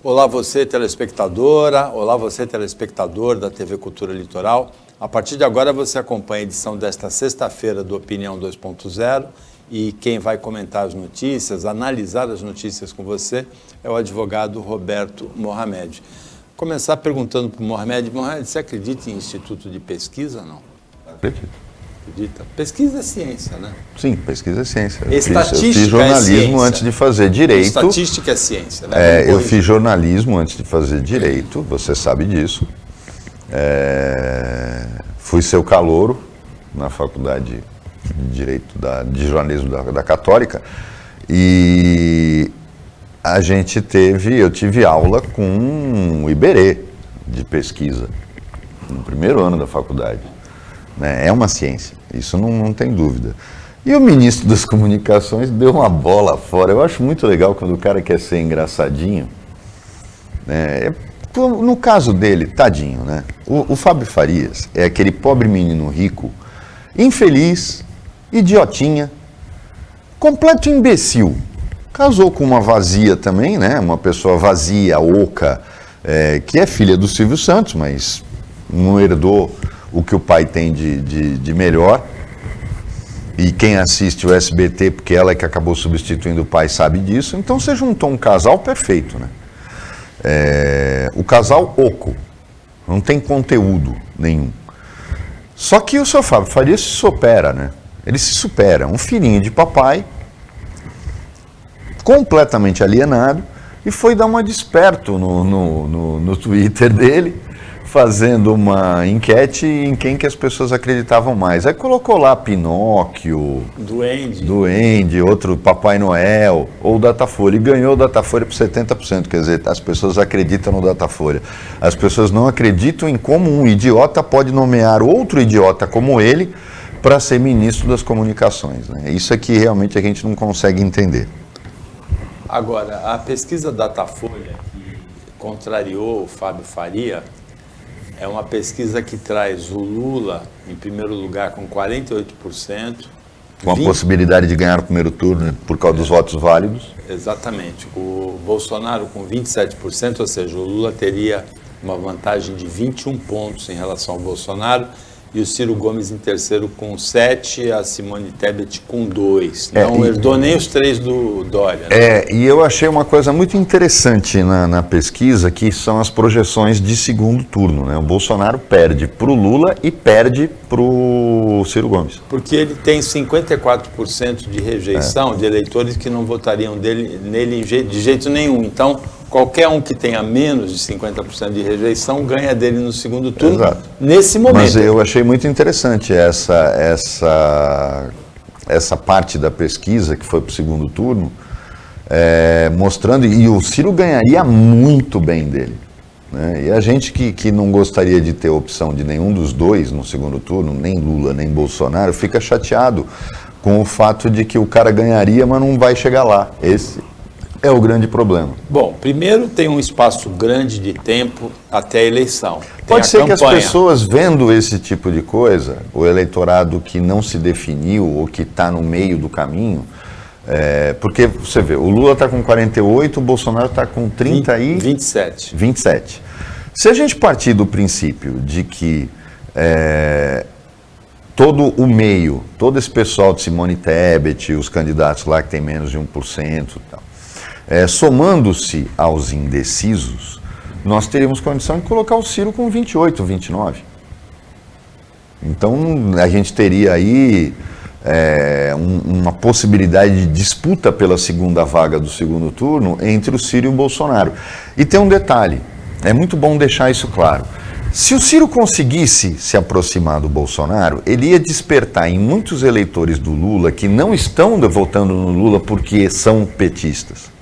Olá você telespectadora, olá você telespectador da TV Cultura Litoral. A partir de agora você acompanha a edição desta sexta-feira do Opinião 2.0 e quem vai comentar as notícias, analisar as notícias com você é o advogado Roberto Mohamed. Começar perguntando para o Mohamed, você acredita em instituto de pesquisa ou não? Acredito. Acredita? Pesquisa é ciência, né? Sim, pesquisa é ciência. Estatística eu fiz jornalismo antes de fazer direito. Estatística é ciência, né? Eu fiz jornalismo antes de fazer direito, você sabe disso. Fui seu calouro na faculdade de Direito de Jornalismo da Católica e eu tive aula com o Iberê de pesquisa no primeiro ano da faculdade. É uma ciência, isso não tem dúvida. E o ministro das Comunicações deu uma bola fora. Eu acho muito legal quando o cara quer ser engraçadinho. No caso dele, tadinho, né? O Fábio Farias é aquele pobre menino rico, infeliz, idiotinha, completo imbecil. Casou com uma vazia também, né? Uma pessoa vazia, oca, que é filha do Silvio Santos, mas não herdou o que o pai tem de melhor. E quem assiste o SBT, porque ela é que acabou substituindo o pai, sabe disso. Então você juntou um casal perfeito, né? O casal oco, não tem conteúdo nenhum. Só que o seu Fábio Farias se supera, né? Ele se supera, um filhinho de papai, completamente alienado, e foi dar uma desperto no Twitter dele, fazendo uma enquete em quem que as pessoas acreditavam mais. Aí colocou lá Pinóquio, Duende, outro Papai Noel, ou Datafolha, e ganhou o Datafolha por 70%, quer dizer, as pessoas acreditam no Datafolha. As pessoas não acreditam em como um idiota pode nomear outro idiota como ele para ser ministro das comunicações, né? Isso é que realmente a gente não consegue entender. Agora, a pesquisa Datafolha, que contrariou o Fábio Faria, é uma pesquisa que traz o Lula em primeiro lugar com 48%. Com a possibilidade de ganhar o primeiro turno por causa dos votos válidos. Exatamente. O Bolsonaro com 27%, ou seja, o Lula teria uma vantagem de 21 pontos em relação ao Bolsonaro. E o Ciro Gomes em terceiro com 7, a Simone Tebet com 2. Não herdou nem os 3 do Dória. Né? E eu achei uma coisa muito interessante na pesquisa, que são as projeções de segundo turno, né? O Bolsonaro perde para o Lula e perde para o Ciro Gomes. Porque ele tem 54% de rejeição de eleitores que não votariam nele de jeito nenhum. Então, qualquer um que tenha menos de 50% de rejeição ganha dele no segundo turno. Exato. Nesse momento. Mas eu achei muito interessante essa parte da pesquisa que foi para o segundo turno, mostrando, e o Ciro ganharia muito bem dele. Né? E a gente que não gostaria de ter opção de nenhum dos dois no segundo turno, nem Lula, nem Bolsonaro, fica chateado com o fato de que o cara ganharia, mas não vai chegar lá. Esse é o grande problema. Bom, primeiro tem um espaço grande de tempo até a eleição. Pode ser que as pessoas vendo esse tipo de coisa, o eleitorado que não se definiu ou que está no meio do caminho, porque você vê, o Lula está com 48, o Bolsonaro está com 27. Se a gente partir do princípio de que todo o meio, todo esse pessoal de Simone Tebet, os candidatos lá que tem menos de 1% e tal, somando-se aos indecisos, nós teríamos condição de colocar o Ciro com 28, 29. Então, a gente teria aí uma possibilidade de disputa pela segunda vaga do segundo turno entre o Ciro e o Bolsonaro. E tem um detalhe, é muito bom deixar isso claro. Se o Ciro conseguisse se aproximar do Bolsonaro, ele ia despertar em muitos eleitores do Lula que não estão votando no Lula porque são petistas.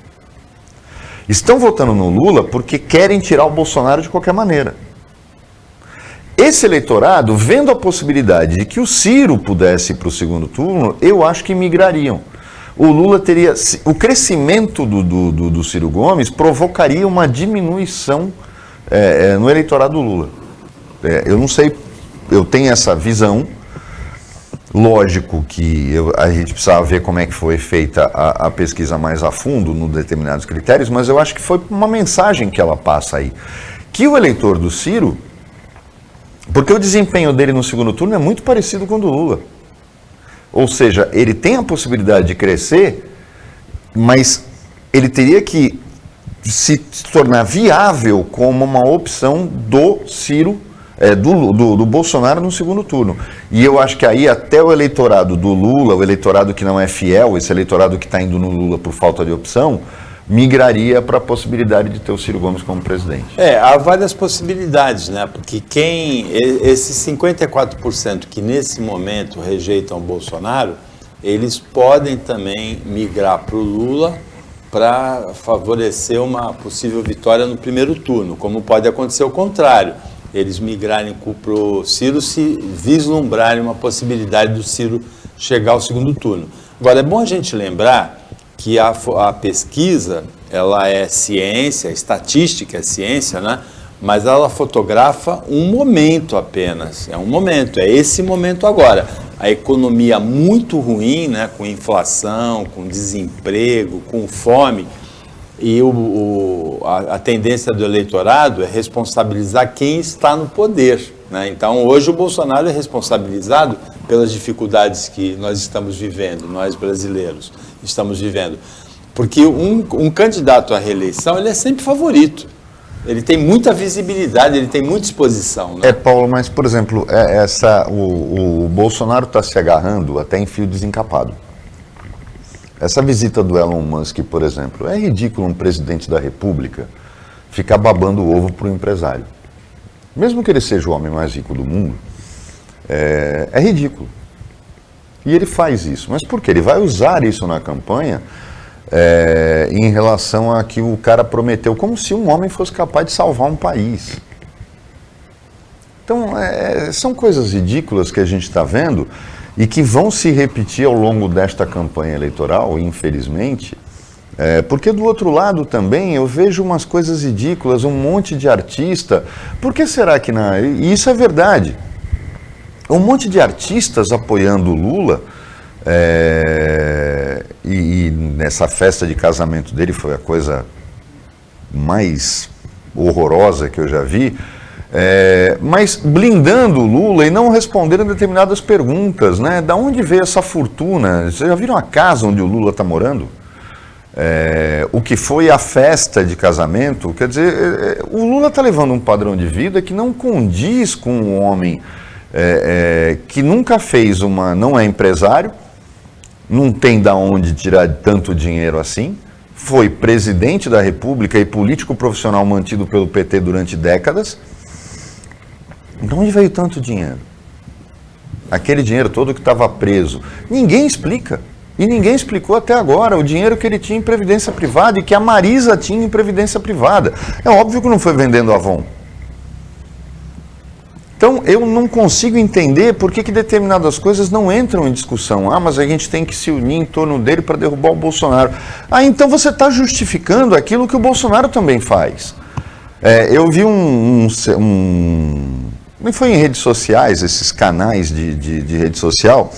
Estão votando no Lula porque querem tirar o Bolsonaro de qualquer maneira. Esse eleitorado, vendo a possibilidade de que o Ciro pudesse ir para o segundo turno, eu acho que migrariam. O Lula teria... O crescimento do Ciro Gomes provocaria uma diminuição no eleitorado do Lula. Eu não sei, eu tenho essa visão, Lógico que a gente precisava ver como é que foi feita a pesquisa mais a fundo, no determinados critérios, mas eu acho que foi uma mensagem que ela passa aí. Que o eleitor do Ciro, porque o desempenho dele no segundo turno é muito parecido com o do Lula. Ou seja, ele tem a possibilidade de crescer, mas ele teria que se tornar viável como uma opção do Ciro, do Bolsonaro no segundo turno. E eu acho que aí até o eleitorado do Lula, o eleitorado que não é fiel, esse eleitorado que está indo no Lula por falta de opção, migraria para a possibilidade de ter o Ciro Gomes como presidente. Há várias possibilidades, né? Porque esses 54% que nesse momento rejeitam o Bolsonaro, eles podem também migrar para o Lula para favorecer uma possível vitória no primeiro turno, como pode acontecer o contrário, eles migrarem para o Ciro se vislumbrarem uma possibilidade do Ciro chegar ao segundo turno. Agora, é bom a gente lembrar que a pesquisa, ela é ciência, estatística é ciência, né? Mas ela fotografa um momento apenas, é um momento, é esse momento agora. A economia muito ruim, né? Com inflação, com desemprego, com fome, e a tendência do eleitorado é responsabilizar quem está no poder, né? Então, hoje o Bolsonaro é responsabilizado pelas dificuldades que nós estamos vivendo, nós brasileiros estamos vivendo. Porque um candidato à reeleição, ele é sempre favorito. Ele tem muita visibilidade, ele tem muita exposição, né? Paulo, mas, por exemplo, o Bolsonaro está se agarrando até em fio desencapado. Essa visita do Elon Musk, por exemplo, é ridículo um presidente da República ficar babando o ovo para o empresário. Mesmo que ele seja o homem mais rico do mundo, é ridículo. E ele faz isso. Mas por quê? Ele vai usar isso na campanha em relação a que o cara prometeu, como se um homem fosse capaz de salvar um país. Então, são coisas ridículas que a gente está vendo e que vão se repetir ao longo desta campanha eleitoral, infelizmente, porque do outro lado também eu vejo umas coisas ridículas, um monte de artista. Por que será que e isso é verdade. Um monte de artistas apoiando o Lula, e nessa festa de casamento dele foi a coisa mais horrorosa que eu já vi, mas blindando o Lula e não respondendo determinadas perguntas, né? Da onde veio essa fortuna? Vocês já viram a casa onde o Lula está morando? O que foi a festa de casamento? Quer dizer, o Lula está levando um padrão de vida que não condiz com um homem que nunca fez não é empresário, não tem de onde tirar tanto dinheiro assim, foi presidente da República e político profissional mantido pelo PT durante décadas. De onde veio tanto dinheiro? Aquele dinheiro todo que estava preso. Ninguém explica. E ninguém explicou até agora o dinheiro que ele tinha em previdência privada e que a Marisa tinha em previdência privada. É óbvio que não foi vendendo Avon. Então, eu não consigo entender por que determinadas coisas não entram em discussão. Mas a gente tem que se unir em torno dele para derrubar o Bolsonaro. Então você está justificando aquilo que o Bolsonaro também faz. Eu vi foi em redes sociais, esses canais de rede social,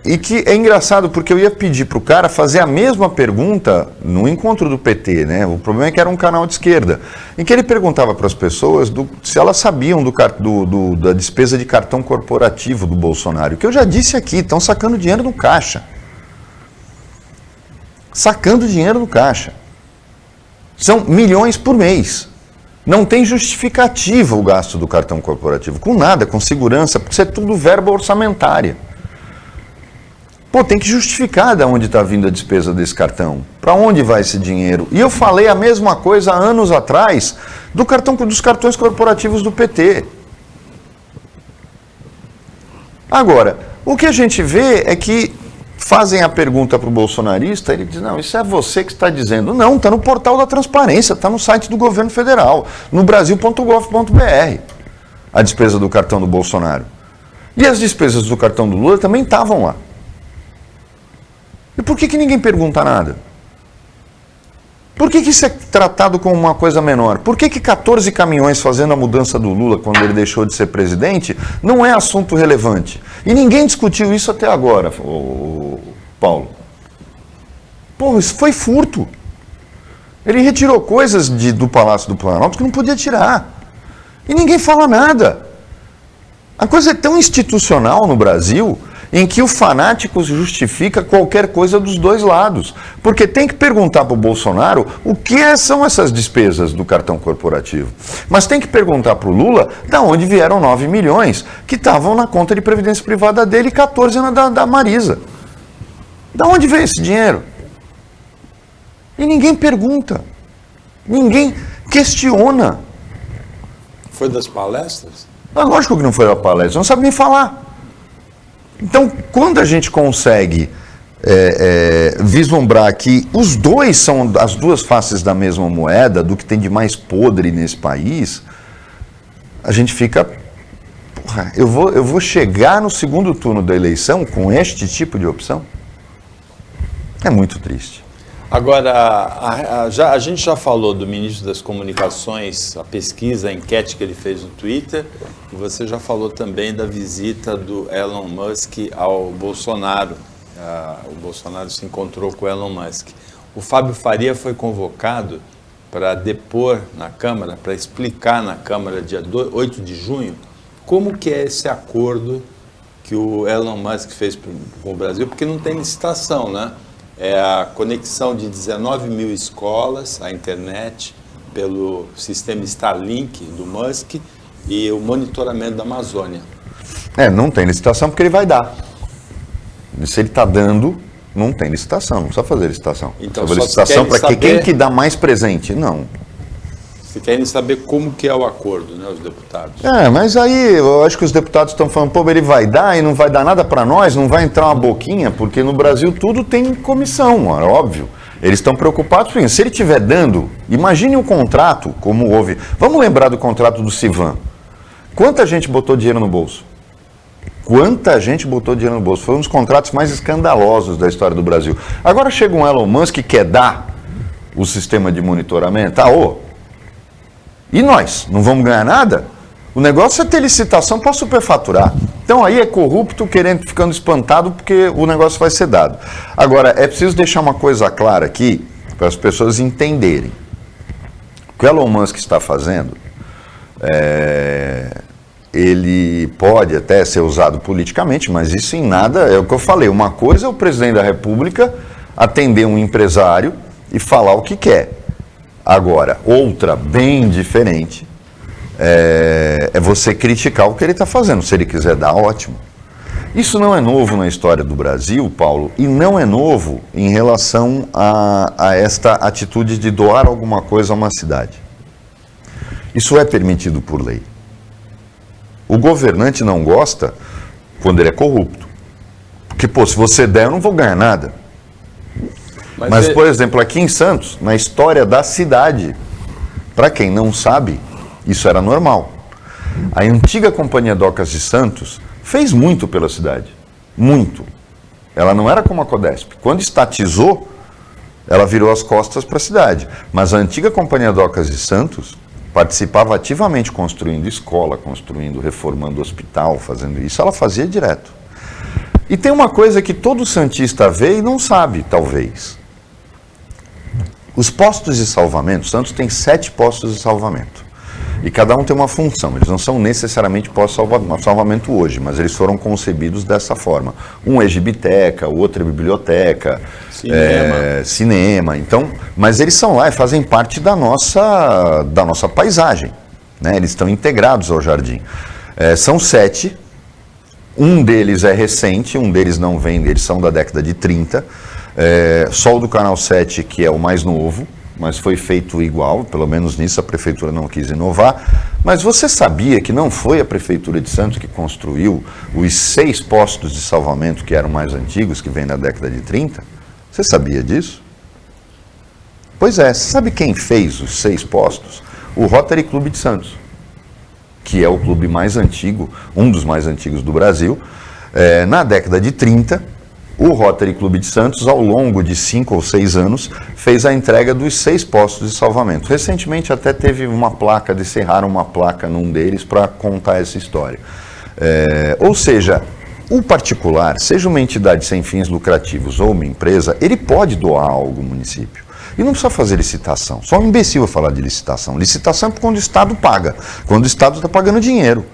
e que é engraçado porque eu ia pedir para o cara fazer a mesma pergunta no encontro do PT, né? O problema é que era um canal de esquerda, em que ele perguntava para as pessoas se elas sabiam da despesa de cartão corporativo do Bolsonaro, que eu já disse aqui, estão sacando dinheiro no caixa. Sacando dinheiro no caixa. São milhões por mês. Não tem justificativa o gasto do cartão corporativo, com nada, com segurança, porque isso é tudo verba orçamentária. Tem que justificar de onde está vindo a despesa desse cartão, para onde vai esse dinheiro. E eu falei a mesma coisa há anos atrás dos cartões corporativos do PT. Agora, o que a gente vê é que fazem a pergunta para o bolsonarista, ele diz, não, isso é você que está dizendo. Não, está no portal da transparência, está no site do governo federal, no brasil.gov.br, a despesa do cartão do Bolsonaro. E as despesas do cartão do Lula também estavam lá. E por que ninguém pergunta nada? Por que isso é tratado como uma coisa menor? Por que 14 caminhões fazendo a mudança do Lula quando ele deixou de ser presidente não é assunto relevante? E ninguém discutiu isso até agora, Paulo. Pô, isso foi furto. Ele retirou coisas do Palácio do Planalto que não podia tirar. E ninguém fala nada. A coisa é tão institucional no Brasil em que o fanático justifica qualquer coisa dos dois lados. Porque tem que perguntar para o Bolsonaro o que são essas despesas do cartão corporativo. Mas tem que perguntar para o Lula de onde vieram 9 milhões que estavam na conta de previdência privada dele e 14 na da Marisa. De onde veio esse dinheiro? E ninguém pergunta. Ninguém questiona. Foi das palestras? Lógico que não foi da palestra, não sabe nem falar. Então, quando a gente consegue vislumbrar que os dois são as duas faces da mesma moeda, do que tem de mais podre nesse país, a gente fica... Porra, eu vou chegar no segundo turno da eleição com este tipo de opção? É muito triste. Agora, a gente já falou do ministro das Comunicações, a pesquisa, a enquete que ele fez no Twitter, e você já falou também da visita do Elon Musk ao Bolsonaro. O Bolsonaro se encontrou com o Elon Musk. O Fábio Faria foi convocado para depor na Câmara, para explicar na Câmara, dia 8 de junho, como que é esse acordo que o Elon Musk fez com o Brasil, porque não tem licitação, né? É a conexão de 19 mil escolas à internet pelo sistema Starlink do Musk e o monitoramento da Amazônia. Não tem licitação porque ele vai dar. Se ele está dando, não tem licitação, não precisa fazer licitação. Então, licitação para quem que dá mais presente? Não. Você querem saber como que é o acordo, né, os deputados? Mas aí eu acho que os deputados estão falando, pô, ele vai dar e não vai dar nada para nós, não vai entrar uma boquinha, porque no Brasil tudo tem comissão, é óbvio. Eles estão preocupados com isso. Se ele estiver dando, imagine um contrato, como houve. Vamos lembrar do contrato do Civan. Quanta gente botou dinheiro no bolso? Quanta gente botou dinheiro no bolso? Foi um dos contratos mais escandalosos da história do Brasil. Agora chega um Elon Musk que quer dar o sistema de monitoramento. E nós? Não vamos ganhar nada? O negócio é ter licitação para superfaturar. Então aí é corrupto ficando espantado porque o negócio vai ser dado. Agora, é preciso deixar uma coisa clara aqui para as pessoas entenderem. O que o Elon Musk está fazendo, ele pode até ser usado politicamente, mas isso em nada é o que eu falei. Uma coisa é o presidente da República atender um empresário e falar o que quer. Agora, outra bem diferente é você criticar o que ele está fazendo. Se ele quiser dar, ótimo. Isso não é novo na história do Brasil, Paulo, e não é novo em relação a esta atitude de doar alguma coisa a uma cidade. Isso é permitido por lei. O governante não gosta quando ele é corrupto. Porque, se você der, eu não vou ganhar nada. Mas, por exemplo, aqui em Santos, na história da cidade, para quem não sabe, isso era normal. A antiga Companhia Docas de Santos fez muito pela cidade. Muito. Ela não era como a Codesp. Quando estatizou, ela virou as costas para a cidade. Mas a antiga Companhia Docas de Santos participava ativamente construindo escola, reformando hospital, fazendo isso. Ela fazia direto. E tem uma coisa que todo santista vê e não sabe, talvez. Os postos de salvamento, Santos tem 7 postos de salvamento. E cada um tem uma função. Eles não são necessariamente postos de salvamento hoje, mas eles foram concebidos dessa forma. Um é gibiteca, o outro é biblioteca, cinema. Então, mas eles são lá e fazem parte da nossa paisagem. Né? Eles estão integrados ao jardim. São 7. Um deles é recente, um deles não vem, eles são da década de 30. Só o do Canal 7, que é o mais novo, mas foi feito igual, pelo menos nisso a prefeitura não quis inovar. Mas você sabia que não foi a prefeitura de Santos que construiu os 6 postos de salvamento que eram mais antigos, que vêm da década de 30? Você sabia disso? Pois é, sabe quem fez os 6 postos? O Rotary Clube de Santos, que é o clube mais antigo, um dos mais antigos do Brasil. Na década de 30, O Rotary Clube de Santos, ao longo de 5 ou 6 anos, fez a entrega dos 6 postos de salvamento. Recentemente até teve uma placa, descerraram uma placa num deles para contar essa história. Ou seja, o particular, seja uma entidade sem fins lucrativos ou uma empresa, ele pode doar algo ao município. E não precisa fazer licitação. Só um imbecil vai falar de licitação. Licitação é quando o Estado paga, quando o Estado está pagando dinheiro.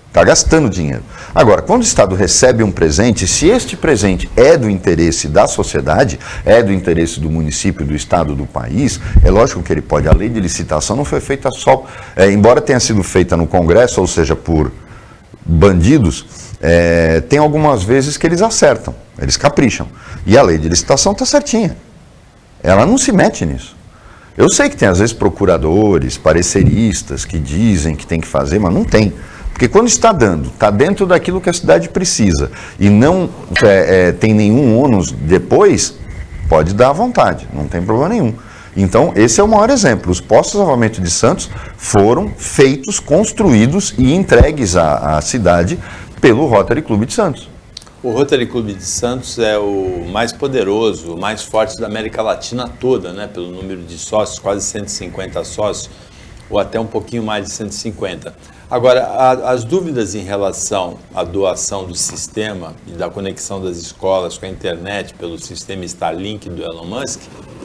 Está gastando dinheiro. Agora, quando o Estado recebe um presente, se este presente é do interesse da sociedade, é do interesse do município, do Estado, do país, é lógico que ele pode. A lei de licitação não foi feita só, embora tenha sido feita no Congresso, ou seja, por bandidos, tem algumas vezes que eles acertam, eles capricham. E a lei de licitação está certinha. Ela não se mete nisso. Eu sei que tem às vezes procuradores, pareceristas que dizem que tem que fazer, mas não tem. Porque quando está dando, está dentro daquilo que a cidade precisa e não tem nenhum ônus depois, pode dar à vontade, não tem problema nenhum. Então, esse é o maior exemplo. Os postos de salvamento de Santos foram feitos, construídos e entregues à cidade pelo Rotary Clube de Santos. O Rotary Clube de Santos é o mais poderoso, o mais forte da América Latina toda, né? Pelo número de sócios, quase 150 sócios, ou até um pouquinho mais de 150. Agora, as dúvidas em relação à doação do sistema e da conexão das escolas com a internet pelo sistema Starlink do Elon Musk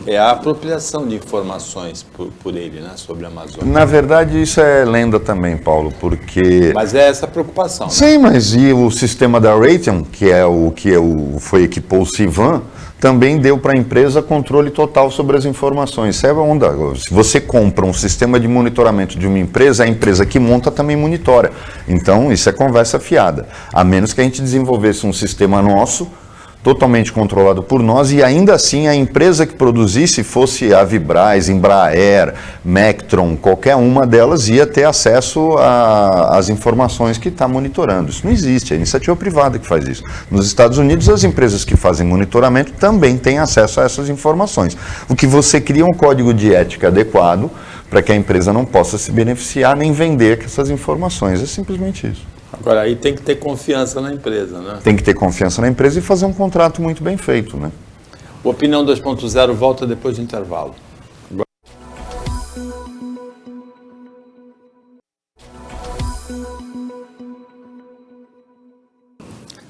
é a apropriação de informações por ele, né, sobre a Amazônia. Na verdade, isso é lenda também, Paulo, porque... Mas é essa a preocupação. Né? Sim, mas e o sistema da Raytheon, foi equipou o Civan, também deu para a empresa controle total sobre as informações. Isso é onda. Se você compra um sistema de monitoramento de uma empresa, a empresa que monta também monitora. Então, isso é conversa fiada. A menos que a gente desenvolvesse um sistema nosso, totalmente controlado por nós, e ainda assim a empresa que produzisse fosse a Vibraz, Embraer, Mectron, qualquer uma delas ia ter acesso às informações que está monitorando. Isso não existe, é a iniciativa privada que faz isso. Nos Estados Unidos, as empresas que fazem monitoramento também têm acesso a essas informações. O que você cria um código de ética adequado para que a empresa não possa se beneficiar nem vender essas informações. É simplesmente isso. Agora, aí tem que ter confiança na empresa, né? Tem que ter confiança na empresa e fazer um contrato muito bem feito, né? O Opinião 2.0 volta depois do intervalo.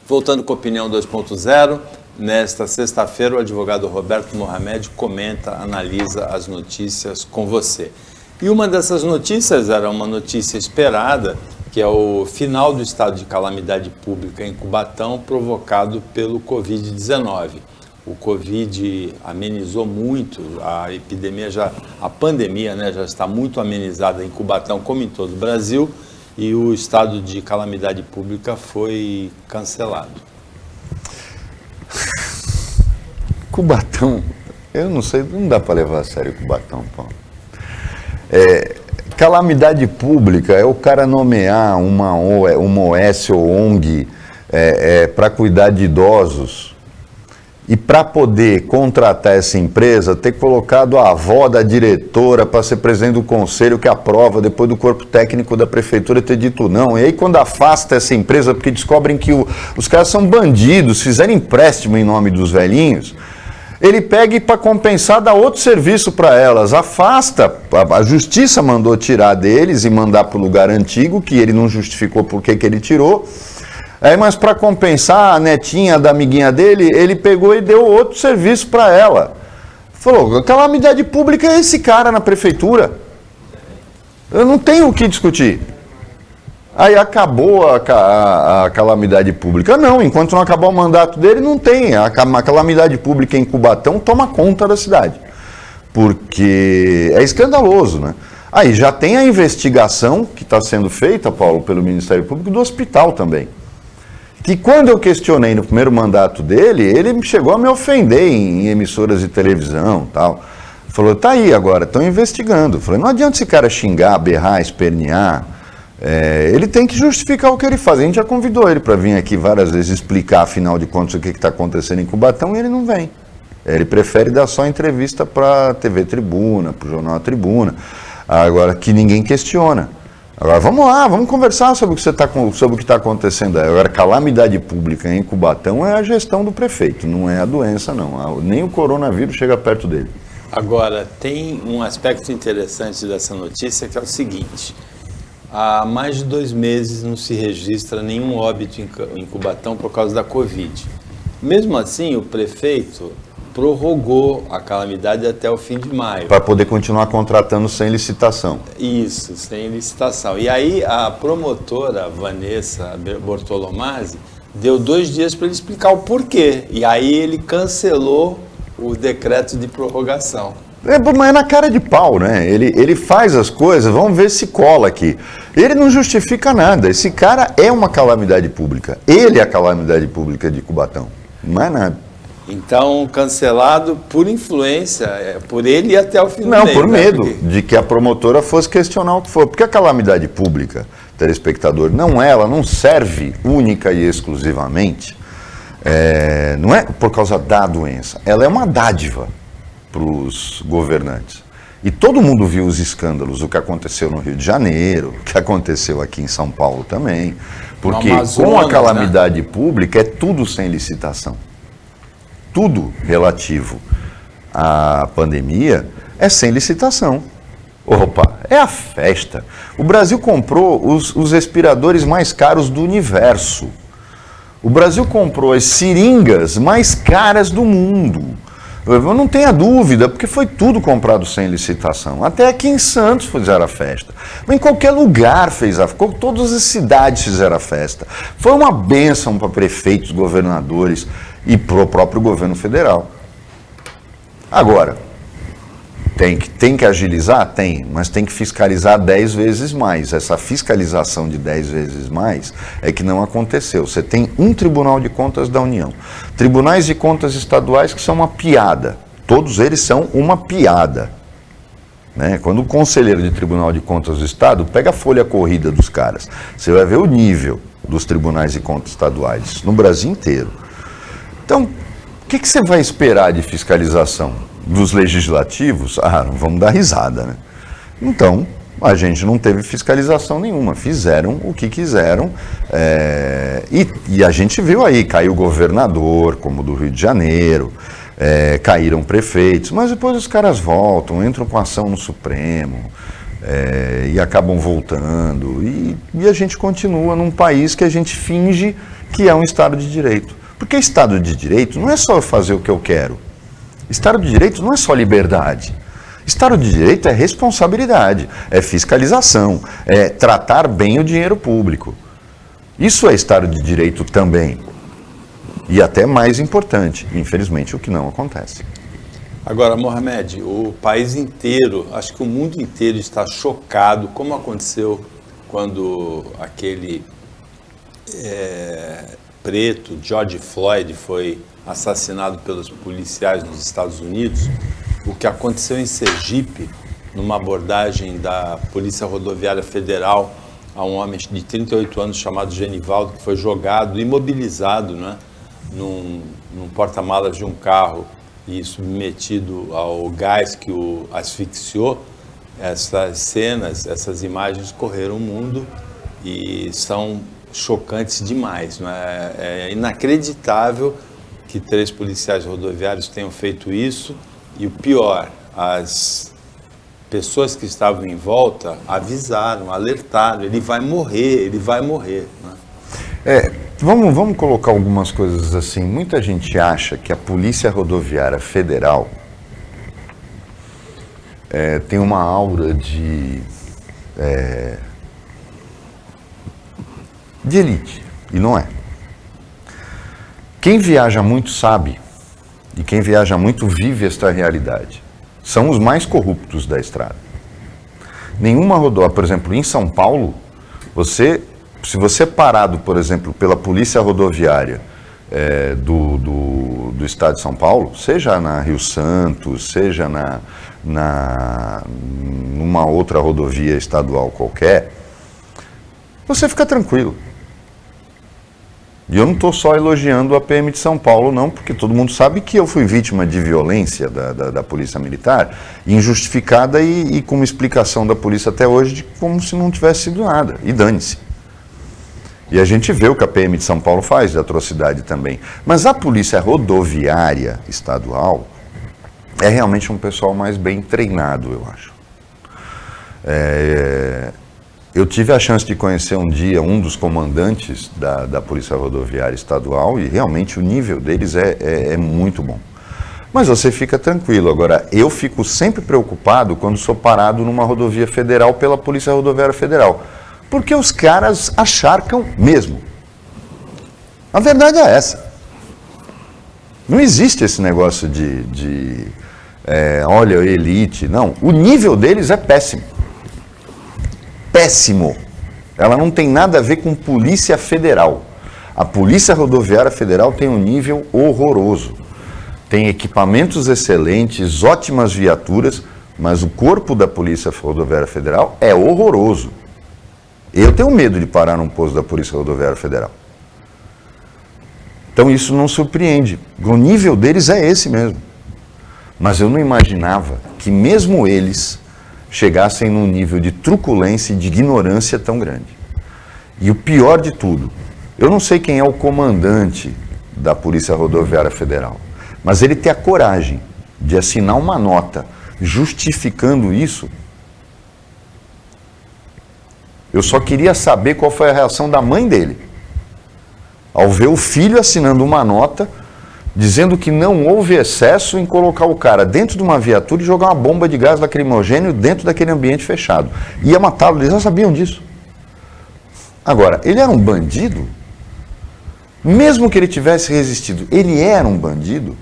Voltando com a Opinião 2.0, nesta sexta-feira o advogado Roberto Mohamed comenta, analisa as notícias com você. E uma dessas notícias era uma notícia esperada, que é o final do estado de calamidade pública em Cubatão provocado pelo Covid-19. O Covid amenizou muito, a epidemia a pandemia, né, já está muito amenizada em Cubatão, como em todo o Brasil, e o estado de calamidade pública foi cancelado. Cubatão, eu não sei, não dá para levar a sério Cubatão, Paulo. Calamidade pública é o cara nomear uma OS ou ONG para cuidar de idosos e para poder contratar essa empresa, ter colocado a avó da diretora para ser presidente do conselho que aprova, depois do corpo técnico da prefeitura ter dito não. E aí quando afasta essa empresa porque descobrem que os caras são bandidos, fizeram empréstimo em nome dos velhinhos, ele pega e para compensar dá outro serviço para elas, afasta, a justiça mandou tirar deles e mandar para o lugar antigo, que ele não justificou por que ele tirou, mas para compensar a netinha da amiguinha dele, ele pegou e deu outro serviço para ela. Falou, a calamidade pública é esse cara na prefeitura, eu não tenho o que discutir. Aí acabou a calamidade pública. Não, enquanto não acabar o mandato dele, não tem. A calamidade pública em Cubatão toma conta da cidade. Porque é escandaloso, né? Aí já tem a investigação que está sendo feita, Paulo, pelo Ministério Público do hospital também. Que quando eu questionei no primeiro mandato dele, ele chegou a me ofender em emissoras de televisão e tal. Falou, tá aí agora, estão investigando. Eu falei, não adianta esse cara xingar, berrar, espernear. Ele tem que justificar o que ele faz. A gente já convidou ele para vir aqui várias vezes explicar, afinal de contas, o que está acontecendo em Cubatão, e ele não vem. Ele prefere dar só entrevista para a TV Tribuna, para o Jornal Tribuna, agora que ninguém questiona. Agora vamos lá, vamos conversar sobre o que está acontecendo. Agora, calamidade pública em Cubatão é a gestão do prefeito, não é a doença, não. Nem o coronavírus chega perto dele. Agora, tem um aspecto interessante dessa notícia que é o seguinte: há mais de 2 meses não se registra nenhum óbito em Cubatão por causa da Covid. Mesmo assim, o prefeito prorrogou a calamidade até o fim de maio. Para poder continuar contratando sem licitação. Isso, sem licitação. E aí a promotora Vanessa Bortolomazzi deu 2 dias para ele explicar o porquê. E aí ele cancelou o decreto de prorrogação. Mas é na cara de pau, né? Ele faz as coisas, vamos ver se cola aqui. Ele não justifica nada. Esse cara é uma calamidade pública. Ele é a calamidade pública de Cubatão. Não é nada. Então, cancelado por influência, por ele e até o fim do mês. Não, por medo de que a promotora fosse questionar o que for. Porque a calamidade pública, telespectador, ela não serve única e exclusivamente, não é por causa da doença. Ela é uma dádiva para os governantes. E todo mundo viu os escândalos, o que aconteceu no Rio de Janeiro, o que aconteceu aqui em São Paulo também. Porque com a calamidade pública é tudo sem licitação. Tudo relativo à pandemia é sem licitação. Opa, é a festa. O Brasil comprou os respiradores mais caros do universo. O Brasil comprou as seringas mais caras do mundo. Eu não tenha dúvida, porque foi tudo comprado sem licitação. Até aqui em Santos fizeram a festa. Mas em qualquer lugar fez a festa. Todas as cidades fizeram a festa. Foi uma bênção para prefeitos, governadores e para o próprio governo federal. Agora, tem que agilizar? Tem, mas tem que fiscalizar 10 vezes mais. Essa fiscalização de 10 vezes mais é que não aconteceu. Você tem um Tribunal de Contas da União, tribunais de contas estaduais que são uma piada. Todos eles são uma piada. Né? Quando o conselheiro de Tribunal de Contas do Estado pega a folha corrida dos caras, você vai ver o nível dos tribunais de contas estaduais no Brasil inteiro. Então, o que você vai esperar de fiscalização dos legislativos? Não vamos dar risada, né? Então, a gente não teve fiscalização nenhuma, fizeram o que quiseram, e a gente viu aí, caiu governador, como do Rio de Janeiro, caíram prefeitos, mas depois os caras voltam, entram com ação no Supremo, e acabam voltando, e a gente continua num país que a gente finge que é um Estado de Direito. Porque Estado de Direito não é só eu fazer o que eu quero. Estado de Direito não é só liberdade. Estado de Direito é responsabilidade, é fiscalização, é tratar bem o dinheiro público. Isso é Estado de Direito também. E até mais importante, infelizmente, o que não acontece. Agora, Mohamed, o país inteiro, acho que o mundo inteiro está chocado, como aconteceu quando aquele preto, George Floyd, foi assassinado pelos policiais nos Estados Unidos, o que aconteceu em Sergipe, numa abordagem da Polícia Rodoviária Federal a um homem de 38 anos chamado Genivaldo, que foi jogado, imobilizado, né, num porta-malas de um carro e submetido ao gás que o asfixiou. Essas cenas, essas imagens correram o mundo e são chocantes demais. Não é? É inacreditável que 3 policiais rodoviários tenham feito isso, e o pior, as pessoas que estavam em volta avisaram, alertaram, ele vai morrer, né? Vamos colocar algumas coisas assim. Muita gente acha que a Polícia Rodoviária Federal tem uma aura de elite, e não é. Quem viaja muito sabe, e quem viaja muito vive esta realidade. São os mais corruptos da estrada. Nenhuma rodovia, por exemplo, em São Paulo, se você é parado, por exemplo, pela Polícia Rodoviária do Estado de São Paulo, seja na Rio Santos, seja numa outra rodovia estadual qualquer, você fica tranquilo. E eu não estou só elogiando a PM de São Paulo, não, porque todo mundo sabe que eu fui vítima de violência da Polícia Militar, injustificada e com uma explicação da polícia até hoje de como se não tivesse sido nada. E dane-se. E a gente vê o que a PM de São Paulo faz de atrocidade também. Mas a Polícia Rodoviária Estadual é realmente um pessoal mais bem treinado, eu acho. Eu tive a chance de conhecer um dia um dos comandantes da Polícia Rodoviária Estadual e realmente o nível deles é muito bom. Mas você fica tranquilo. Agora, eu fico sempre preocupado quando sou parado numa rodovia federal pela Polícia Rodoviária Federal. Porque os caras acharcam mesmo. A verdade é essa. Não existe esse negócio olha, elite. Não, o nível deles é péssimo. Péssimo. Ela não tem nada a ver com Polícia Federal. A Polícia Rodoviária Federal tem um nível horroroso. Tem equipamentos excelentes, ótimas viaturas, mas o corpo da Polícia Rodoviária Federal é horroroso. Eu tenho medo de parar num posto da Polícia Rodoviária Federal. Então isso não surpreende. O nível deles é esse mesmo. Mas eu não imaginava que mesmo eles chegassem num nível de truculência e de ignorância tão grande. E o pior de tudo, eu não sei quem é o comandante da Polícia Rodoviária Federal, mas ele tem a coragem de assinar uma nota justificando isso. Eu só queria saber qual foi a reação da mãe dele, ao ver o filho assinando uma nota dizendo que não houve excesso em colocar o cara dentro de uma viatura e jogar uma bomba de gás lacrimogêneo dentro daquele ambiente fechado. Ia matá-lo, eles já sabiam disso. Agora, ele era um bandido? Mesmo que ele tivesse resistido, ele era um bandido?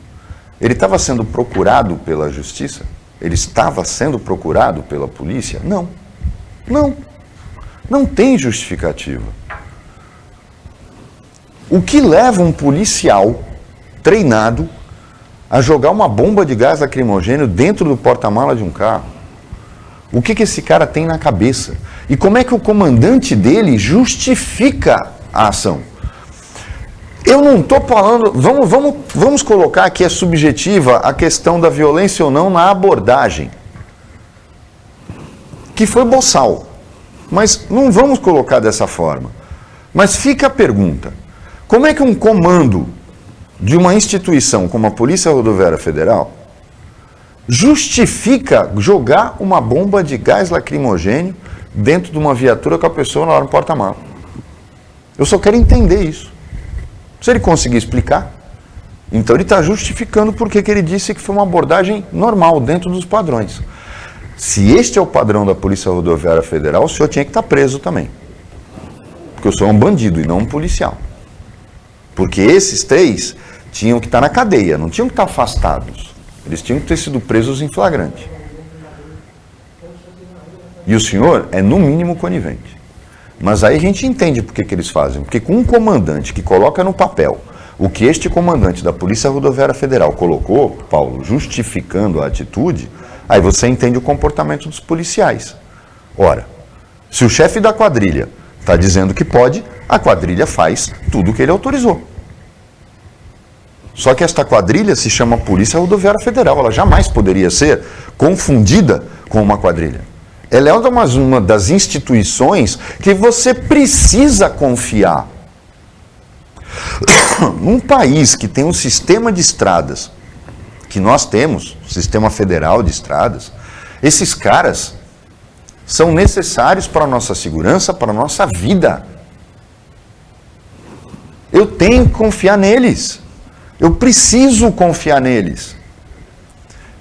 Ele estava sendo procurado pela justiça? Ele estava sendo procurado pela polícia? Não. Não. Não tem justificativa. O que leva um policial treinado a jogar uma bomba de gás lacrimogêneo dentro do porta-mala de um carro? O que esse cara tem na cabeça? E como é que o comandante dele justifica a ação? Eu não estou falando... Vamos colocar que é subjetiva a questão da violência ou não na abordagem, que foi boçal. Mas não vamos colocar dessa forma. Mas fica a pergunta: como é que um comando de uma instituição como a Polícia Rodoviária Federal justifica jogar uma bomba de gás lacrimogênio dentro de uma viatura com a pessoa lá no porta-malas? Eu só quero entender isso. Se ele conseguir explicar, então ele está justificando porque que ele disse que foi uma abordagem normal, dentro dos padrões. Se este é o padrão da Polícia Rodoviária Federal, o senhor tinha que estar preso também. Porque o senhor é um bandido e não um policial. Porque esses três tinham que estar na cadeia, não tinham que estar afastados. Eles tinham que ter sido presos em flagrante. E o senhor é, no mínimo, conivente. Mas aí a gente entende por que eles fazem. Porque com um comandante que coloca no papel o que este comandante da Polícia Rodoviária Federal colocou, Paulo, justificando a atitude, aí você entende o comportamento dos policiais. Ora, se o chefe da quadrilha está dizendo que pode, a quadrilha faz tudo o que ele autorizou. Só que esta quadrilha se chama Polícia Rodoviária Federal. Ela jamais poderia ser confundida com uma quadrilha. Ela é uma das instituições que você precisa confiar. Num país que tem um sistema de estradas, que nós temos, sistema federal de estradas, esses caras são necessários para a nossa segurança, para a nossa vida. Eu tenho que confiar neles. Eu preciso confiar neles.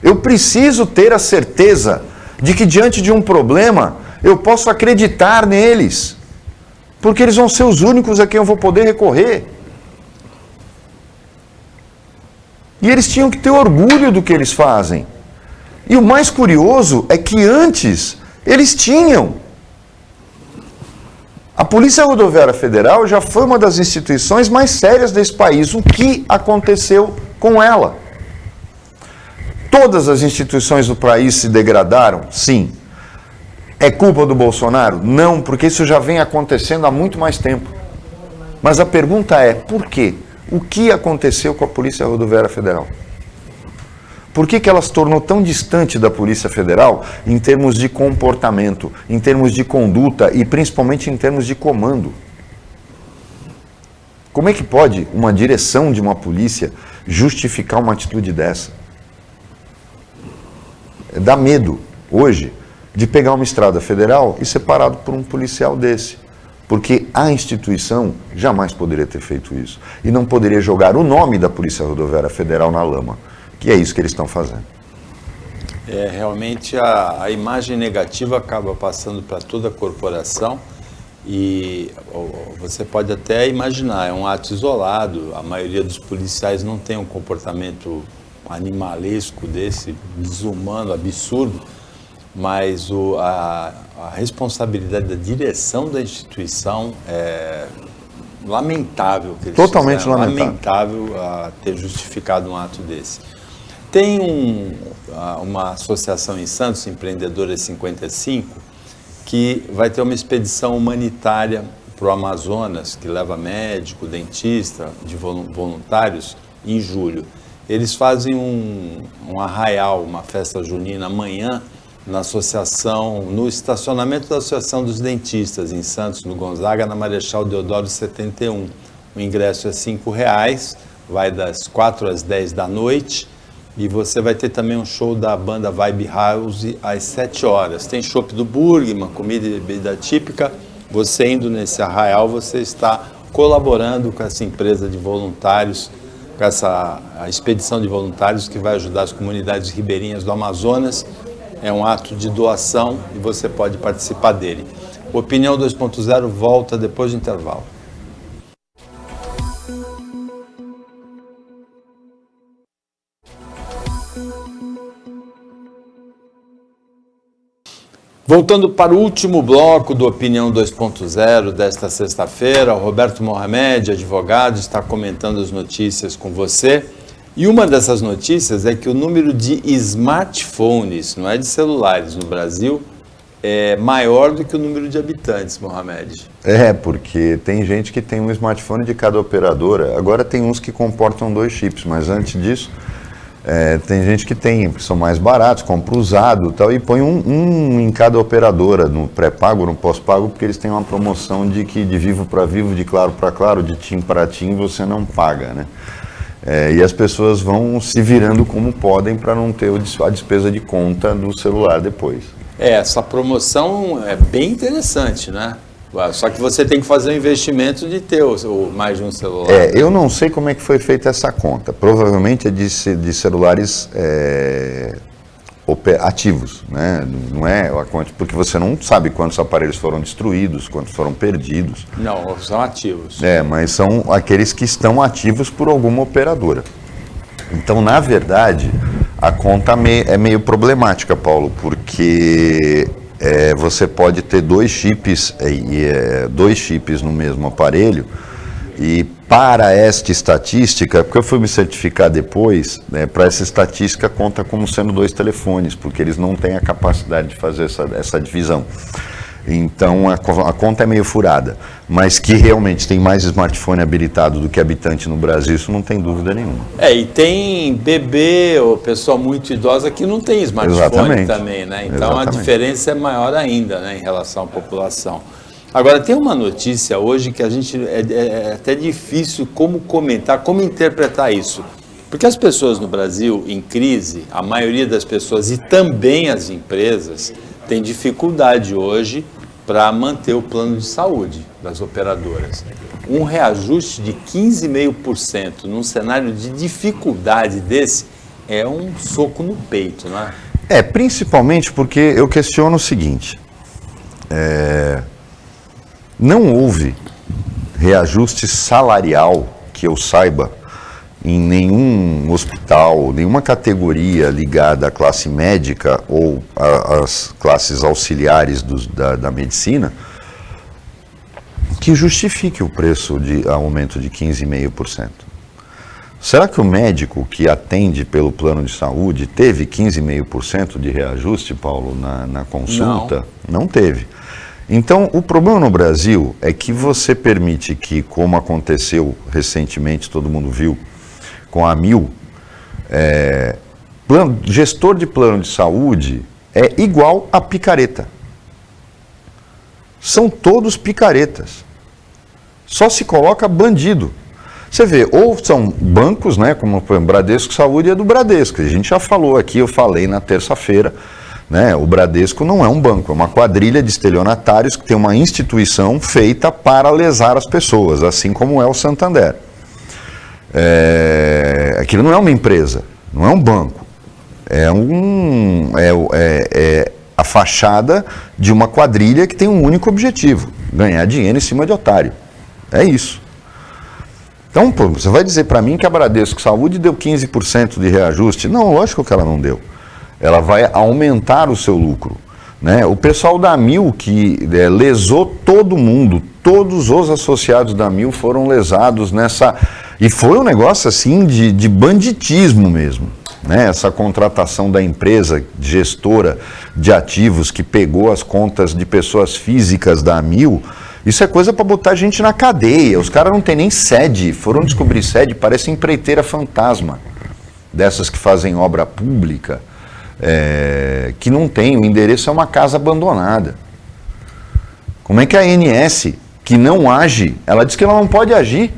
Eu preciso ter a certeza de que diante de um problema eu posso acreditar neles. Porque eles vão ser os únicos a quem eu vou poder recorrer. E eles tinham que ter orgulho do que eles fazem. E o mais curioso é que antes eles tinham. A Polícia Rodoviária Federal já foi uma das instituições mais sérias desse país. O que aconteceu com ela? Todas as instituições do país se degradaram? Sim. É culpa do Bolsonaro? Não, porque isso já vem acontecendo há muito mais tempo. Mas a pergunta é, por quê? O que aconteceu com a Polícia Rodoviária Federal? Por que ela se tornou tão distante da Polícia Federal em termos de comportamento, em termos de conduta e principalmente em termos de comando? Como é que pode uma direção de uma polícia justificar uma atitude dessa? Dá medo, hoje, de pegar uma estrada federal e ser parado por um policial desse. Porque a instituição jamais poderia ter feito isso. E não poderia jogar o nome da Polícia Rodoviária Federal na lama. Que é isso que eles estão fazendo. Realmente a imagem negativa acaba passando para toda a corporação e você pode até imaginar, é um ato isolado, a maioria dos policiais não tem um comportamento animalesco desse, desumano, absurdo, mas a responsabilidade da direção da instituição é lamentável. Que eles Totalmente fizeram, lamentável. ter justificado um ato desse. Tem uma associação em Santos, Empreendedora 55, que vai ter uma expedição humanitária para o Amazonas, que leva médico, dentista, de voluntários, em julho. Eles fazem um arraial, uma festa junina amanhã, na associação, no estacionamento da Associação dos Dentistas, em Santos, no Gonzaga, na Marechal Deodoro 71. O ingresso é R$5, vai das 4 às 10 da noite. E você vai ter também um show da banda Vibe House às 7 horas. Tem chopp do Burgman, comida e bebida típica. Você indo nesse arraial, você está colaborando com essa empresa de voluntários, com a expedição de voluntários que vai ajudar as comunidades ribeirinhas do Amazonas. É um ato de doação e você pode participar dele. Opinião 2.0 volta depois do intervalo. Voltando para o último bloco do Opinião 2.0 desta sexta-feira, o Roberto Mohamed, advogado, está comentando as notícias com você. E uma dessas notícias é que o número de smartphones, não é de celulares, no Brasil, é maior do que o número de habitantes, Mohamed. Porque tem gente que tem um smartphone de cada operadora. Agora tem uns que comportam 2 chips, mas antes disso... tem gente que são mais baratos, compra usado e tal, e põe um em cada operadora, no pré-pago, no pós-pago, porque eles têm uma promoção de que de vivo para vivo, de claro para claro, de TIM para TIM, você não paga, né? E as pessoas vão se virando como podem para não ter a despesa de conta do celular depois. Essa promoção é bem interessante, né? Só que você tem que fazer um investimento de ter mais de um celular. Eu não sei como é que foi feita essa conta. Provavelmente é de celulares ativos, né? Não é a conta, porque você não sabe quantos aparelhos foram destruídos, quantos foram perdidos. Não, são ativos. Mas são aqueles que estão ativos por alguma operadora. Então, na verdade, a conta é meio problemática, Paulo, porque... você pode ter 2 chips, 2 chips no mesmo aparelho, e para esta estatística, porque eu fui me certificar depois, para essa estatística conta como sendo 2 telefones, porque eles não têm a capacidade de fazer essa divisão. Então a conta é meio furada, mas que realmente tem mais smartphone habilitado do que habitante no Brasil, isso não tem dúvida nenhuma. E tem bebê ou pessoa muito idosa que não tem smartphone. Exatamente. Também, né? Então Exatamente. A diferença é maior ainda, né, em relação à população. Agora, tem uma notícia hoje que a gente é até difícil como comentar, como interpretar isso. Porque as pessoas no Brasil, em crise, a maioria das pessoas e também as empresas tem dificuldade hoje para manter o plano de saúde das operadoras. Um reajuste de 15,5% num cenário de dificuldade desse é um soco no peito, né? Principalmente porque eu questiono o seguinte, não houve reajuste salarial, que eu saiba, em nenhum hospital, nenhuma categoria ligada à classe médica ou às classes auxiliares da medicina, que justifique o preço de aumento de 15,5%. Será que o médico que atende pelo plano de saúde teve 15,5% de reajuste, Paulo, na consulta? Não teve. Então, o problema no Brasil é que você permite que, como aconteceu recentemente, todo mundo viu, com a Amil, gestor de plano de saúde é igual a picareta. São todos picaretas. Só se coloca bandido. Você vê, ou são bancos, né, como o Bradesco Saúde é do Bradesco. A gente já falou aqui, eu falei na terça-feira, né, o Bradesco não é um banco, é uma quadrilha de estelionatários que tem uma instituição feita para lesar as pessoas, assim como é o Santander. Aquilo não é uma empresa, não é um banco. É a fachada de uma quadrilha que tem um único objetivo: ganhar dinheiro em cima de otário. É isso. Então, pô, você vai dizer para mim que a Bradesco Saúde deu 15% de reajuste? Não, lógico que ela não deu. Ela vai aumentar o seu lucro, né? O pessoal da Amil, que lesou todo mundo, todos os associados da Amil foram lesados nessa... E foi um negócio assim de banditismo mesmo, né? Essa contratação da empresa gestora de ativos que pegou as contas de pessoas físicas da Amil, isso é coisa para botar gente na cadeia. Os caras não têm nem sede, foram descobrir sede, parece empreiteira fantasma, dessas que fazem obra pública, que não tem, o endereço é uma casa abandonada. Como é que a ANS, que não age, ela diz que ela não pode agir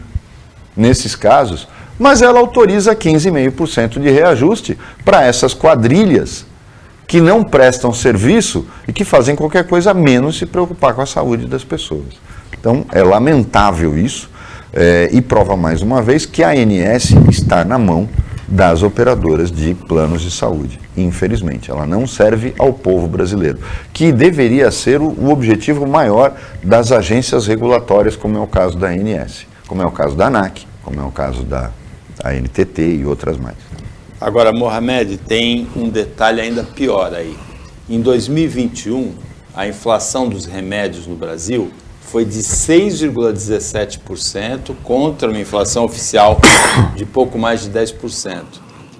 nesses casos, mas ela autoriza 15,5% de reajuste para essas quadrilhas que não prestam serviço e que fazem qualquer coisa menos se preocupar com a saúde das pessoas. Então, é lamentável isso, e prova mais uma vez que a ANS está na mão das operadoras de planos de saúde. Infelizmente, ela não serve ao povo brasileiro, que deveria ser o objetivo maior das agências regulatórias, como é o caso da ANS, como é o caso da ANAC, como é o caso da ANTT e outras mais. Agora, Mohamed, tem um detalhe ainda pior aí. Em 2021, a inflação dos remédios no Brasil foi de 6,17% contra uma inflação oficial de pouco mais de 10%.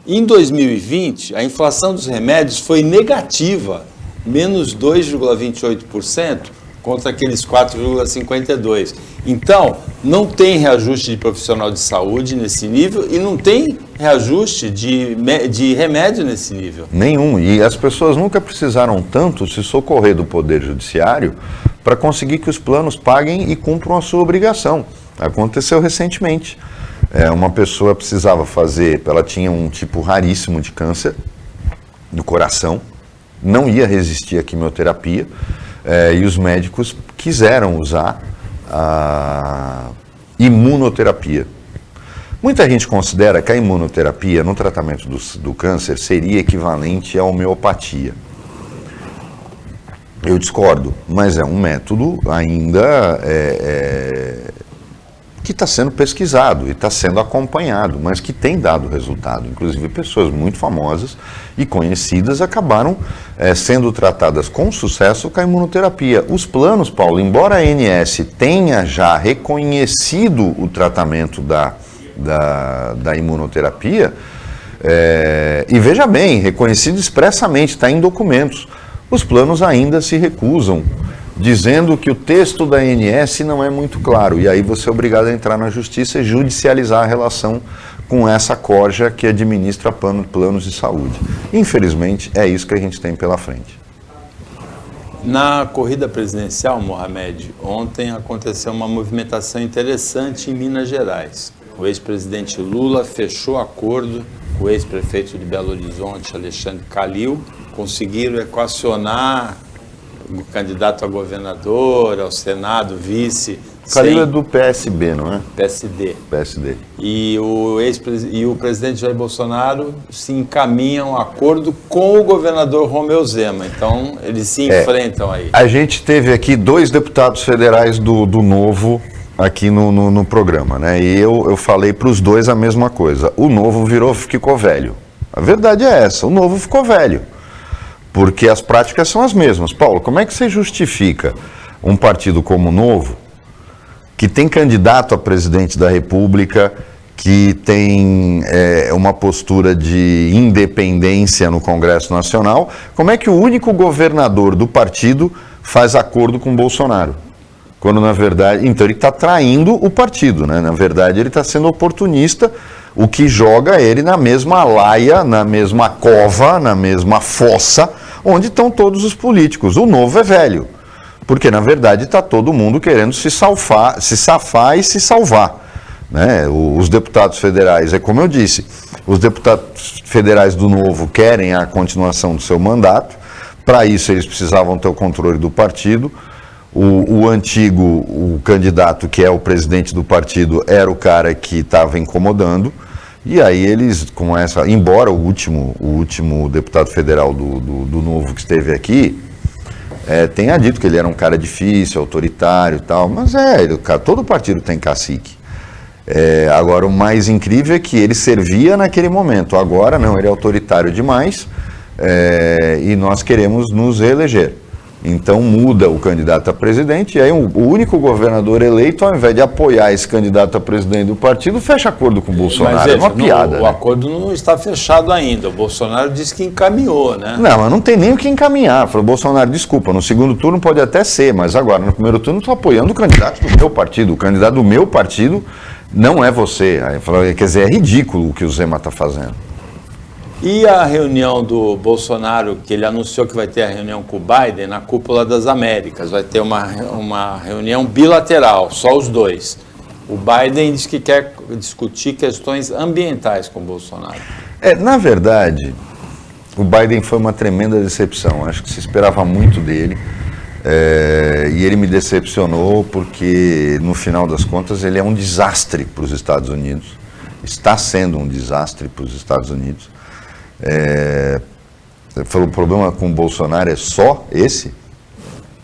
Em 2020, a inflação dos remédios foi negativa, menos 2,28%, contra aqueles 4,52%. Então, não tem reajuste de profissional de saúde nesse nível e não tem reajuste de remédio nesse nível. Nenhum. E as pessoas nunca precisaram tanto se socorrer do Poder Judiciário para conseguir que os planos paguem e cumpram a sua obrigação. Aconteceu recentemente. Uma pessoa precisava fazer, ela tinha um tipo raríssimo de câncer do coração, não ia resistir à quimioterapia, e os médicos quiseram usar a imunoterapia. Muita gente considera que a imunoterapia no tratamento do câncer seria equivalente à homeopatia. Eu discordo, mas é um método ainda que está sendo pesquisado e está sendo acompanhado, mas que tem dado resultado. Inclusive, pessoas muito famosas e conhecidas acabaram sendo tratadas com sucesso com a imunoterapia. Os planos, Paulo, embora a ANS tenha já reconhecido o tratamento da imunoterapia, e veja bem, reconhecido expressamente, está em documentos, os planos ainda se recusam, dizendo que o texto da ANS não é muito claro, e aí você é obrigado a entrar na justiça e judicializar a relação com essa corja que administra planos de saúde. Infelizmente, é isso que a gente tem pela frente. Na corrida presidencial, Mohamed, ontem aconteceu uma movimentação interessante em Minas Gerais. O ex-presidente Lula fechou acordo com o ex-prefeito de Belo Horizonte, Alexandre Calil, conseguiram equacionar o candidato a governador, ao Senado, vice... Calil é do PSB, não é? PSD. PSD. E o presidente Jair Bolsonaro se encaminha a um acordo com o governador Romeu Zema. Então, eles se enfrentam aí. A gente teve aqui 2 deputados federais do Novo aqui no programa, né? E eu falei para os 2 a mesma coisa. O Novo ficou velho. A verdade é essa, o Novo ficou velho. Porque as práticas são as mesmas. Paulo, como é que você justifica um partido como o Novo, que tem candidato a presidente da República, que tem uma postura de independência no Congresso Nacional, como é que o único governador do partido faz acordo com o Bolsonaro. Quando, na verdade, então ele está traindo o partido, né? Na verdade, ele está sendo oportunista, o que joga ele na mesma laia, na mesma cova, na mesma fossa, onde estão todos os políticos. O novo é velho, porque, na verdade, está todo mundo querendo se safar e se salvar, né? Os deputados federais, é como eu disse, os deputados federais do novo querem a continuação do seu mandato, para isso eles precisavam ter o controle do partido. O antigo, o candidato que é o presidente do partido, era o cara que estava incomodando, e aí eles, com essa, embora o último deputado federal do Novo que esteve aqui, tenha dito que ele era um cara difícil, autoritário e tal, mas todo partido tem cacique. Agora, o mais incrível é que ele servia naquele momento, agora não, ele é autoritário demais, e nós queremos nos reeleger. Então muda o candidato a presidente, e aí o único governador eleito, ao invés de apoiar esse candidato a presidente do partido, fecha acordo com o Bolsonaro. Mas, é uma piada. O acordo não está fechado ainda. O Bolsonaro disse que encaminhou, né? Não, mas não tem nem o que encaminhar. Falou, Bolsonaro, desculpa, no segundo turno pode até ser, mas agora no primeiro turno estou apoiando o candidato do meu partido. O candidato do meu partido não é você. Aí falou, quer dizer, é ridículo o que o Zema está fazendo. E a reunião do Bolsonaro, que ele anunciou que vai ter a reunião com o Biden na Cúpula das Américas, vai ter uma reunião bilateral, só os dois. O Biden diz que quer discutir questões ambientais com o Bolsonaro. Na verdade, o Biden foi uma tremenda decepção. Acho que se esperava muito dele. E ele me decepcionou porque, no final das contas, ele é um desastre para os Estados Unidos. Está sendo um desastre para os Estados Unidos. Falou, o problema com o Bolsonaro é só esse?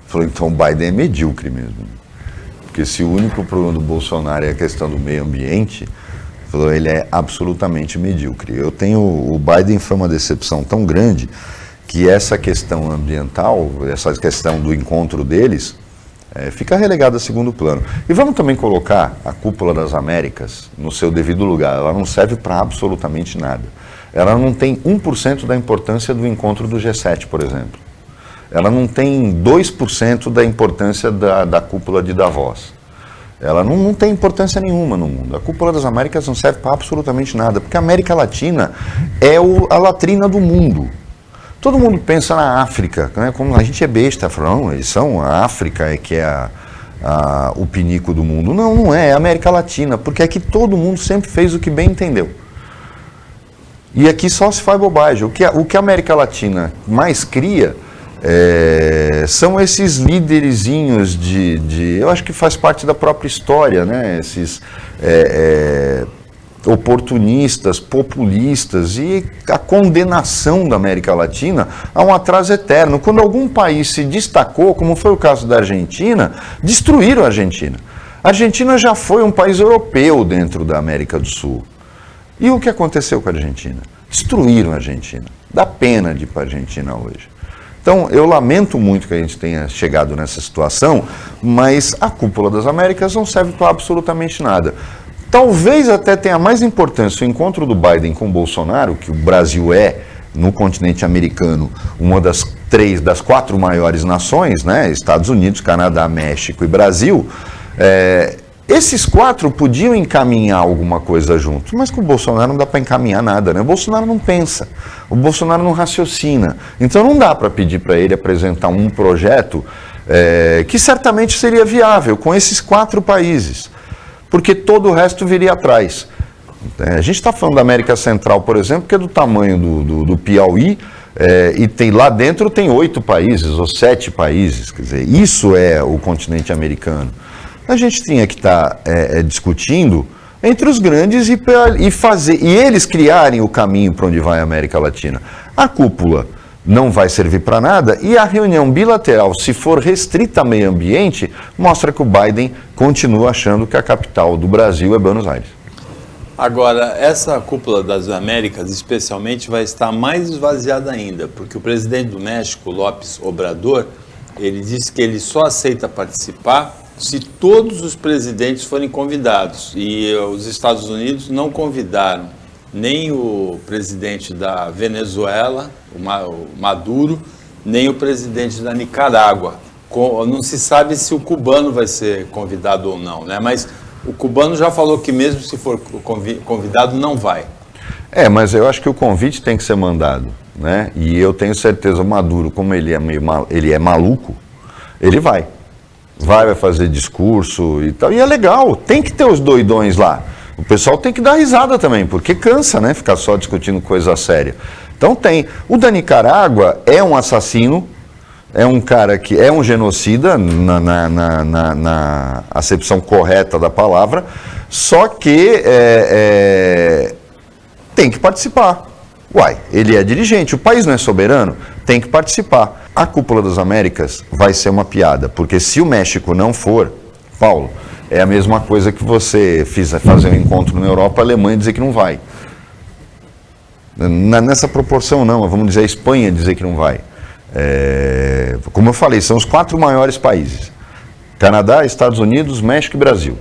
Falou, então o Biden é medíocre mesmo. Porque se o único problema do Bolsonaro é a questão do meio ambiente, falou, ele é absolutamente medíocre. O Biden foi uma decepção tão grande que essa questão ambiental, essa questão do encontro deles, fica relegada a segundo plano. E vamos também colocar a Cúpula das Américas no seu devido lugar. Ela não serve para absolutamente nada. Ela não tem 1% da importância do encontro do G7, por exemplo. Ela não tem 2% da importância da Cúpula de Davos. Ela não tem importância nenhuma no mundo. A Cúpula das Américas não serve para absolutamente nada, porque a América Latina é a latrina do mundo. Todo mundo pensa na África, né? Como a gente é besta, não, eles são a África, que é o pinico do mundo. Não é a América Latina, porque aqui todo mundo sempre fez o que bem entendeu. E aqui só se faz bobagem. O que a América Latina mais cria são esses líderzinhos eu acho que faz parte da própria história, né? Esses oportunistas, populistas, e a condenação da América Latina a um atraso eterno. Quando algum país se destacou, como foi o caso da Argentina, destruíram a Argentina. A Argentina já foi um país europeu dentro da América do Sul. E o que aconteceu com a Argentina? Destruíram a Argentina. Dá pena de ir para a Argentina hoje. Então, eu lamento muito que a gente tenha chegado nessa situação, mas a Cúpula das Américas não serve para absolutamente nada. Talvez até tenha mais importância o encontro do Biden com o Bolsonaro, que o Brasil no continente americano, uma das 4 maiores nações, né? Estados Unidos, Canadá, México e Brasil. Esses 4 podiam encaminhar alguma coisa junto, mas com o Bolsonaro não dá para encaminhar nada, né? O Bolsonaro não pensa, o Bolsonaro não raciocina. Então não dá para pedir para ele apresentar um projeto que certamente seria viável com esses 4 países, porque todo o resto viria atrás. A gente está falando da América Central, por exemplo, que é do tamanho do Piauí, e lá dentro tem 8 países ou 7 países, quer dizer, isso é o continente americano. A gente tinha que estar discutindo entre os grandes e eles criarem o caminho para onde vai a América Latina. A cúpula não vai servir para nada e a reunião bilateral, se for restrita a meio ambiente, mostra que o Biden continua achando que a capital do Brasil é Buenos Aires. Agora, essa Cúpula das Américas, especialmente, vai estar mais esvaziada ainda, porque o presidente do México, López Obrador, ele disse que ele só aceita participar se todos os presidentes forem convidados, e os Estados Unidos não convidaram nem o presidente da Venezuela, o Maduro, nem o presidente da Nicarágua, não se sabe se o cubano vai ser convidado ou não, né? Mas o cubano já falou que mesmo se for convidado, não vai. Mas eu acho que o convite tem que ser mandado, né? E eu tenho certeza, o Maduro, como ele é maluco, ele vai fazer discurso e tal, e é legal, tem que ter os doidões lá. O pessoal tem que dar risada também, porque cansa, né? Ficar só discutindo coisa séria. Então tem. O da Nicarágua é um assassino, é um cara que é um genocida, na acepção correta da palavra, só que tem que participar. Ele é dirigente, o país não é soberano, tem que participar. A Cúpula das Américas vai ser uma piada, porque se o México não for, Paulo, é a mesma coisa que você fazer um encontro na Europa, a Alemanha dizer que não vai. Nessa proporção não, vamos dizer a Espanha dizer que não vai. Como eu falei, são os 4 maiores países. Canadá, Estados Unidos, México e Brasil.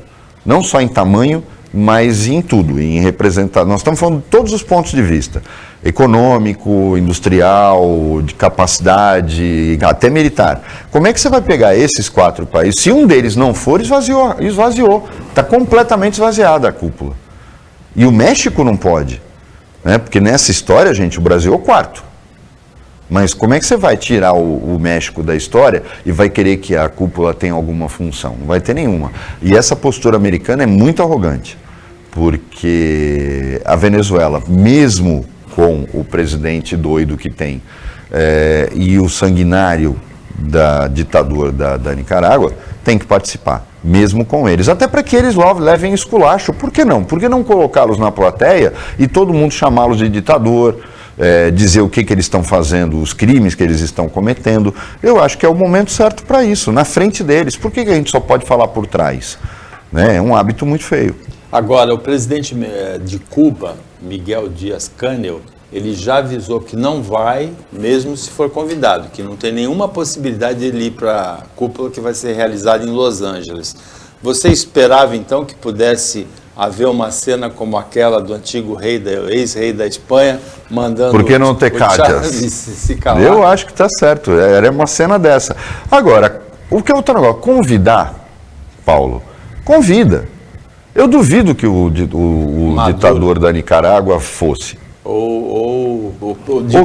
Não só em tamanho, mas em tudo, em representar. Nós estamos falando de todos os pontos de vista. Econômico, industrial, de capacidade, até militar. Como é que você vai pegar esses 4 países? Se um deles não for, esvaziou. Está completamente esvaziada a cúpula. E o México não pode. Né? Porque nessa história, gente, o Brasil é o 4º. Mas como é que você vai tirar o México da história e vai querer que a cúpula tenha alguma função? Não vai ter nenhuma. E essa postura americana é muito arrogante, porque a Venezuela, mesmo com o presidente doido que tem e o sanguinário ditador da Nicarágua, tem que participar, mesmo com eles. Até para que eles levem esculacho. Por que não? Por que não colocá-los na plateia e todo mundo chamá-los de ditador, dizer o que eles estão fazendo, os crimes que eles estão cometendo? Eu acho que é o momento certo para isso, na frente deles. Por que a gente só pode falar por trás? Né? É um hábito muito feio. Agora, o presidente de Cuba, Miguel Díaz-Canel, ele já avisou que não vai, mesmo se for convidado, que não tem nenhuma possibilidade de ele ir para a cúpula que vai ser realizada em Los Angeles. Você esperava, então, que pudesse haver uma cena como aquela do antigo ex-rei da Espanha, mandando Por que não ter Cádiz? se calar? Eu acho que está certo, era uma cena dessa. Agora, o que é outro negócio? Convidar, Paulo, convida. Eu duvido que o ditador da Nicarágua fosse. Ou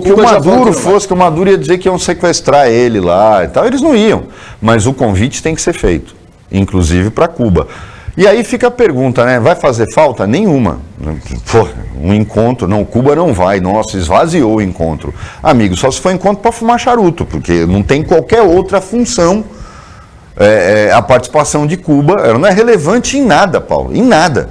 que o Maduro fosse, que o Maduro ia dizer que iam sequestrar ele lá e tal. Eles não iam, mas o convite tem que ser feito, inclusive para Cuba. E aí fica a pergunta, né? Vai fazer falta? Nenhuma. Pô, um encontro, não, Cuba não vai, nossa, esvaziou o encontro. Amigo, só se for encontro para fumar charuto, porque não tem qualquer outra função. A participação de Cuba, ela não é relevante em nada, Paulo, em nada,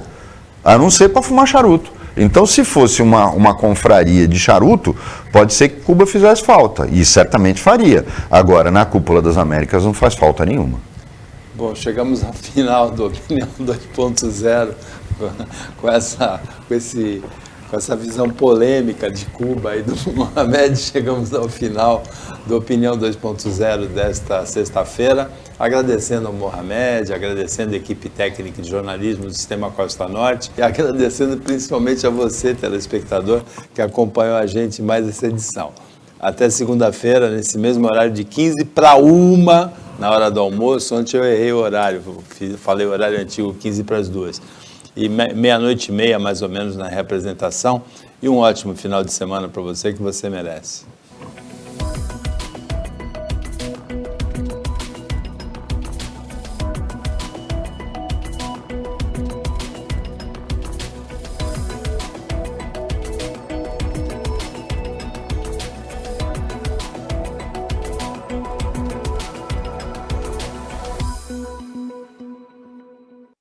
a não ser para fumar charuto. Então, se fosse uma confraria de charuto, pode ser que Cuba fizesse falta, e certamente faria. Agora, na Cúpula das Américas não faz falta nenhuma. Bom, chegamos ao final do Opinião 2.0 com essa visão polêmica de Cuba e do Mohamed. Chegamos ao final do Opinião 2.0 desta sexta-feira, agradecendo ao Mohamed, agradecendo a equipe técnica de jornalismo do Sistema Costa Norte e agradecendo principalmente a você, telespectador, que acompanhou a gente em mais essa edição. Até segunda-feira, nesse mesmo horário de 15 para 1, na hora do almoço. Ontem eu errei o horário, falei o horário antigo, 15 para as 2. E 00:30, mais ou menos, na reapresentação. E um ótimo final de semana para você, que você merece.